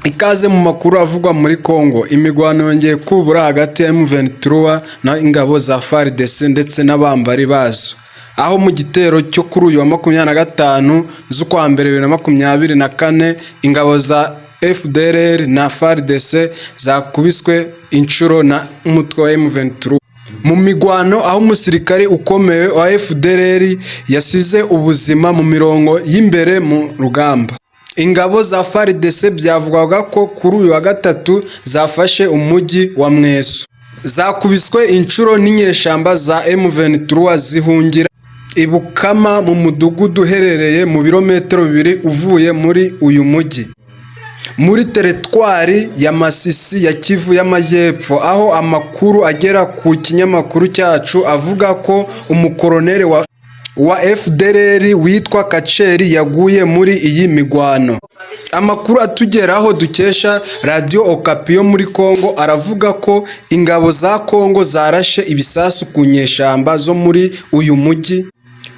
Ikaze mu makuru avugwa muri Kongo. Imigwano yongeye kubura hagati ya M23 na ingabo za FARDC ndetse n'abambari bazo. Aho mu gitero cyo kuri uyu wa 25 z'ukwa mbere 2024 ingabo za Fdrl na FARDC zakubiswe inshuro na umutwe wa M23. Mu migwano aho umusirikare ukomeye wa Fdrl yasize ubuzima mu mirongo y'imbere mu rugamba. Ingabo za FARDC byavugwaga ko kuri uyu wa gatatu zafashe umujyi wa Mwesso. Zakubiswe inshuro n'inyeshamba za M23 zihungira ibukama mu mudugudu uherereye mu birometero 2 uvuye muri uyu mujyi. Muri teritwari ya Masisi ya Kivu y'Amajyepfo, aho amakuru agera ku kinyamakuru cyacu avuga ko umukoronere wa Fdrl witwa Kaceri yaguye muri iyi migwano. Amakuru atugeraho dukesha Radio Okapi yo muri Kongo aravuga ko ingabo za Kongo zarashe ibisasu ku nyeshamba zo muri uyu mujyi,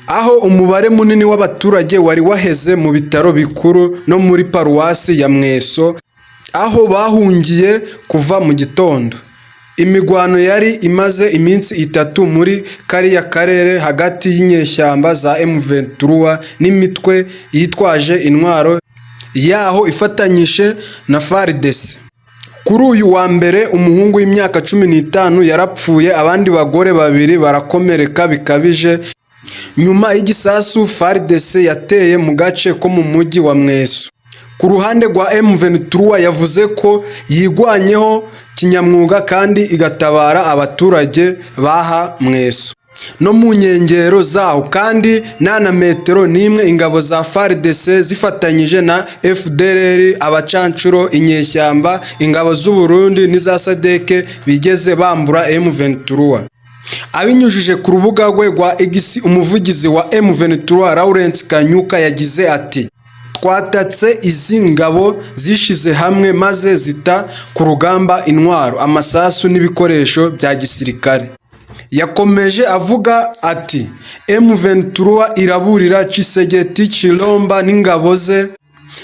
aho umubare munini w'abaturage wari waheze mu bitaro bikuru no muri paruwasi ya Mwesso, aho bahungiye kuva mu gitondo. Imigwano yari imaze iminsi 3 muri kariya karere hagati y'inyeshyamba za M23 n'imitwe yitwaje intwaro yaho ifatanyije na FARDC. Kuri uyu wa mbere umuhungu w'imyaka 15 yarapfuye, abandi bagore 2 barakomereka bikabije nyuma y'igisasu FARDC yateye mu gace ko mu mujyi wa Mwesso. Ku ruhande rwa M23 yavuze ko yigwanyeho kinyamwuga kandi igatabara abaturage baha Mwesso no mu nkengero zaho, kandi na metero n'imwe ingabo za FARDC zifatanyije na Fdrl, abacancuro, inyeshyamba, ingabo z'u Burundi n'iza SADC bigeze bambura M23. Abinyujije ku rubuga rwe rwa X, umuvugizi wa M23 Lawrence Kanyuka yagize ati: "Twatatse izi ngabo zishize hamwe maze zita ku rugamba intwaro, amasasu n'ibikoresho bya gisirikare." Yakomeje avuga ati M23 iraburira Tshisekedi Chilomba n'ingabo ze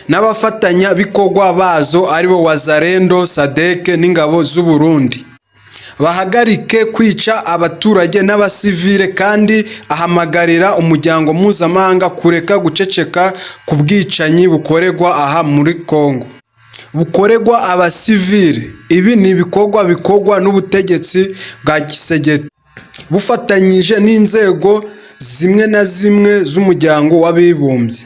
n'abafatanya bikorwa bazo aribo Wazalendo, SADC n'ingabo z'u Burundi bahagarike kwica abaturage n'abasivile, kandi ahamagarira umuryango mpuzamahanga kureka guceceka ku bwicanyi bukorerwa aha muri Kongo, bukorerwa abasivile. Ibi ni ibikorwa bikorwa n'ubutegetsi bwa Tshisekedi bufatanyije n'inzego zimwe na zimwe z'umuryango w'abibumbye.